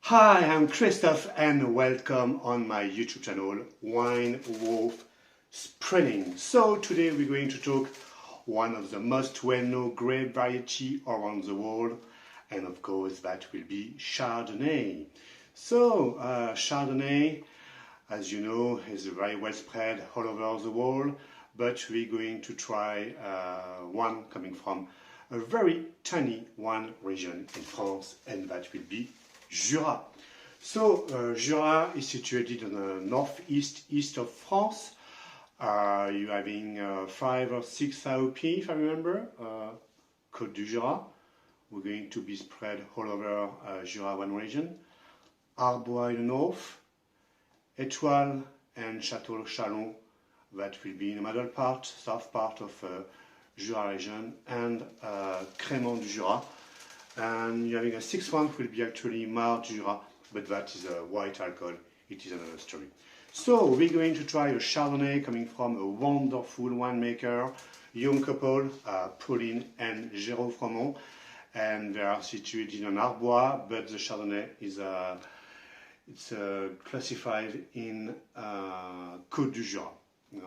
Hi, I'm Christophe and welcome on my YouTube channel Wine Wolf Spreading. So today we're going to talk one of the most well-known grape variety around the world, and of course that will be Chardonnay. So Chardonnay, as you know, is very well spread all over the world, but we're going to try one coming from a very tiny one region in France, and that will be Jura. So Jura is situated in the northeast of France. You're having 5 or 6 AOP, if I remember, Côtes du Jura. We're going to be spread all over Jura one region. Arbois in the north, Étoile and Château Chalon, that will be in the middle part, south part of Jura region, and Créé du Jura. And you're having a 6th one will be actually Marnes Jura, but that is a white alcohol. It is another story. So we're going to try a Chardonnay coming from a wonderful winemaker, young couple, Pauline and Jérôme, and they are situated in Arbois, but the Chardonnay is classified in Côtes du Jura.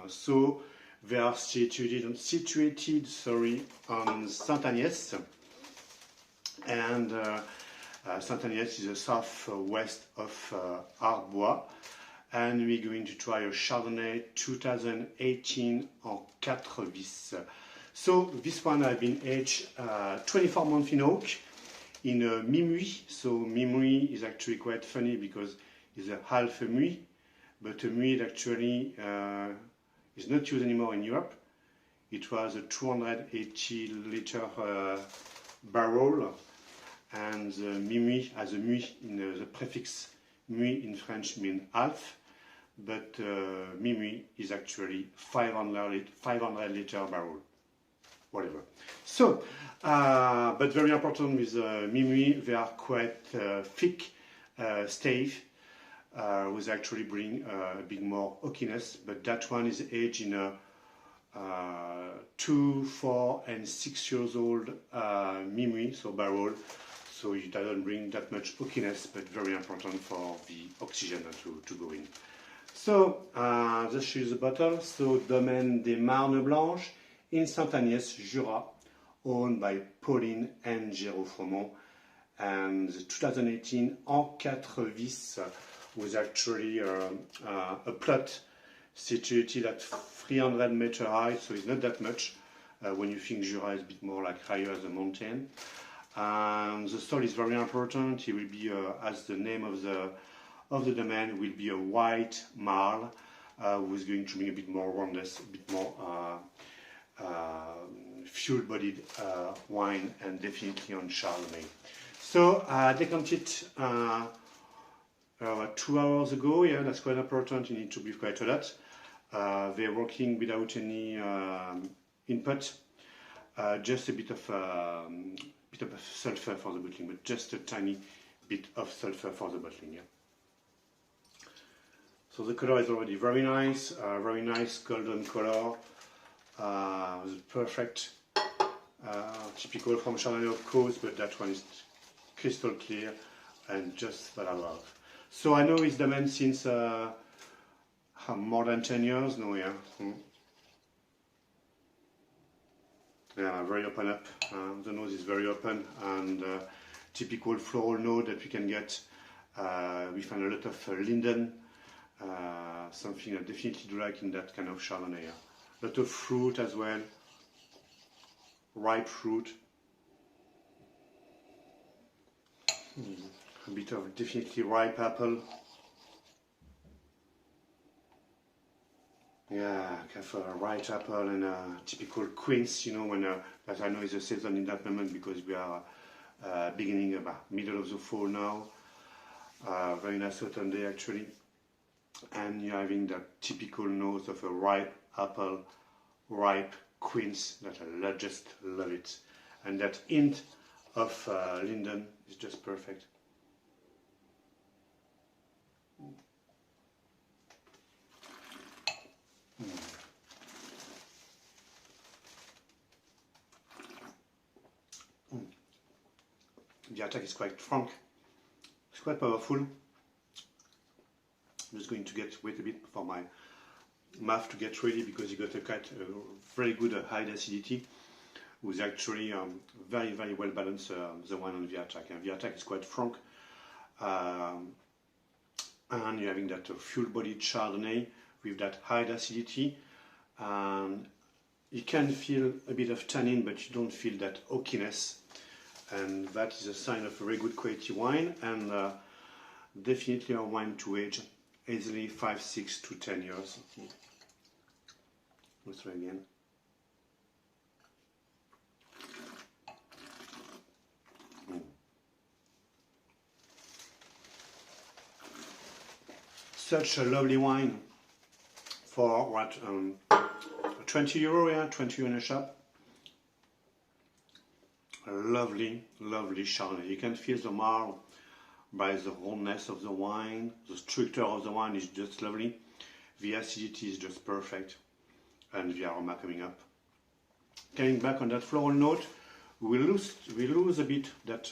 So they are situated on Saint-Agnès. And Saint-Agnès is the southwest of Arbois, and we're going to try a Chardonnay 2018 en Quatres. So this one has been aged 24 months in oak in a minuit. So minuit is actually quite funny because it's a half a muit, but a muit actually is not used anymore in Europe. It was a 280 liter barrel. And the minuit, as a muit, the prefix muit in French means half, but minuit is actually 500 liter barrel, whatever. So, but very important with minuit, they are quite thick stave, which actually bring a bit more oakiness, but that one is aged in a 2, 4, and 6 years old minuit, so barrel. So it doesn't bring that much oakiness, but very important for the oxygen to go in. So this is the bottle. So Domaine des Marnes Blanches in Saint-Agnès, Jura, owned by Pauline and Jérôme, and the 2018 en Quatres was actually a plot situated at 300 meter high, so it's not that much. When you think Jura is a bit more like higher as a mountain. The soil is very important. It will be, as the name of the domain, will be a white marl, who is going to bring a bit more roundness, a bit more fuel-bodied wine, and definitely on Chardonnay. So I decanted 2 hours ago. Yeah, that's quite important. You need to be quite a lot. They're working without any input, just a bit of sulfur for the bottling, but just a tiny bit of sulfur for the bottling. Yeah. So the color is already very nice golden color. Perfect, typical from Chardonnay, of course, but that one is crystal clear and just what I love. So I know it's Domaine since more than 10 years now. Yeah. Yeah, very open up. The nose is very open, and typical floral note that we can get. We find a lot of linden, something I definitely do like in that kind of Chardonnay. Yeah. A lot of fruit as well, ripe fruit. A bit of definitely ripe apple. Yeah, have a ripe apple and typical quince, you know, when that I know is a season in that moment because we are beginning about middle of the fall now. Very nice autumn day actually. and you're having that typical nose of a ripe apple, ripe quince that I just love it, and that hint of linden is just perfect. The attack is quite frank, it's quite powerful. I'm just going to wait a bit for my mouth to get ready, because you got a very good high acidity, with actually very well balanced the wine on the attack. And the attack is quite frank, and you're having that full-bodied Chardonnay with that high acidity. You can feel a bit of tannin, but you don't feel that oakiness, and that is a sign of a very good quality wine, and definitely a wine to age easily 5, 6 to 10 years. Let's try again. Such a lovely wine for what, 20 euro, yeah, 20 euro in a shop. A lovely Chardonnay. You can feel the marl by the roundness of the wine. The structure of the wine is just lovely. The acidity is just perfect, and the aroma coming up. Coming back on that floral note, we lose a bit that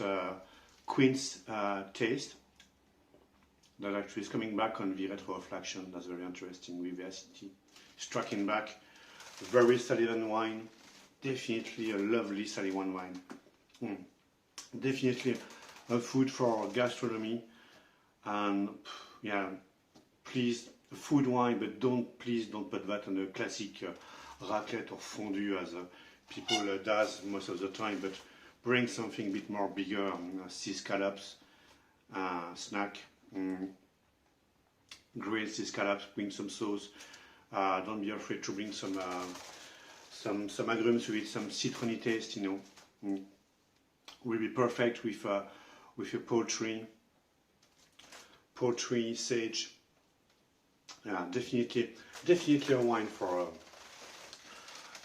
quince taste. That actually is coming back on the retroflexion. That's very interesting with the acidity. Striking back, very Sullivan wine. Definitely a lovely Sullivan wine. Definitely a food for gastronomy. And yeah, please, a food wine, but please don't put that on a classic raclette or fondue as people does most of the time. But bring something a bit more bigger, sea scallops, snack. Grilled sea scallops, bring some sauce. Don't be afraid to bring some agrumes with it, some citrony taste, you know. Will be perfect with your poultry, sage. Yeah, definitely a wine for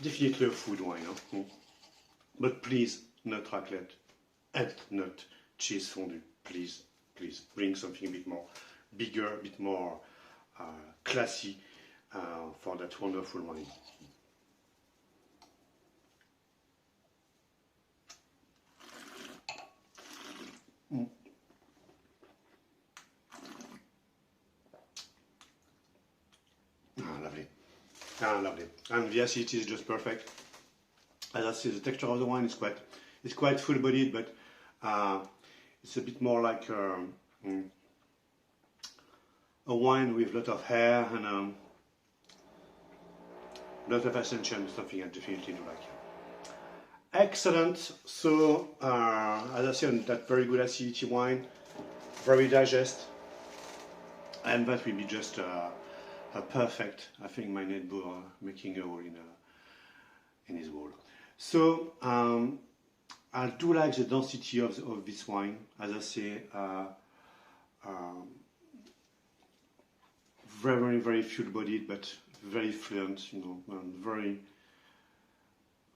definitely a food wine. Huh? But please, not raclette and not cheese fondue. Please bring something a bit more bigger, a bit more classy for that wonderful wine. Lovely. And the acidity is just perfect. As I say, the texture of the wine is quite full-bodied, but it's a bit more like a wine with a lot of hair and a lot of ascension, something I definitely do like. Excellent. So, as I said, that very good acidity wine, very digest, and that will be just a perfect. I think my neighbor making a hole in his wall. So I do like the density of this wine. As I say, very full-bodied, but very fluent. You know, and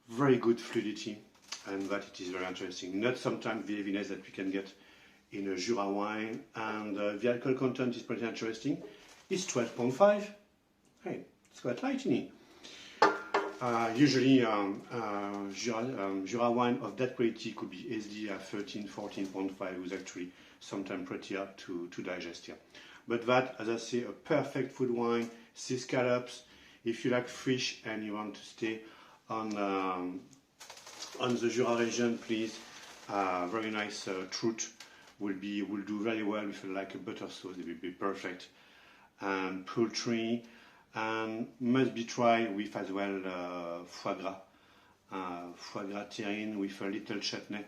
very good fluidity, and that it is very interesting. Not sometimes the heaviness that we can get in a Jura wine, and the alcohol content is pretty interesting. It's 12.5. Hey, it's quite light in it. Usually Jura wine of that quality could be easily at 13, 14.5, with actually sometimes pretty hard to digest here. But that, as I say, a perfect food wine, sea scallops. If you like fish and you want to stay on the Jura region, please, very nice trout will do very well with like a butter sauce. It will be perfect. And poultry, and must be tried with as well foie gras terrine with a little chutney,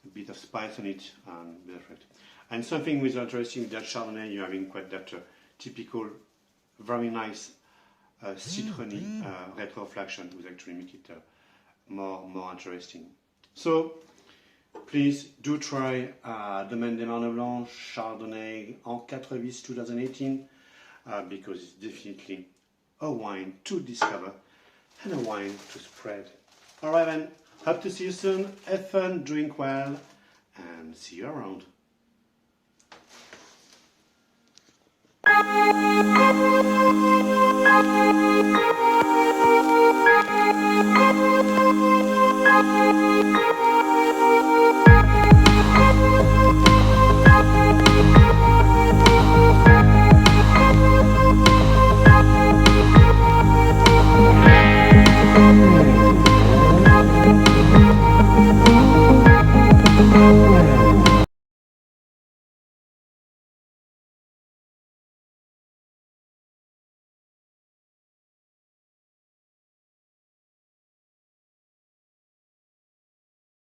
a bit of spice on it, and perfect. And something with interesting with that Chardonnay, you're having quite that typical, very nice citrony retroflexion, which actually make it more interesting. So please do try Domaine des Marnes Blanches Chardonnay en 4 bis 2018. because it's definitely a wine to discover and a wine to spread. Alright then, hope to see you soon. Have fun, drink well, and see you around.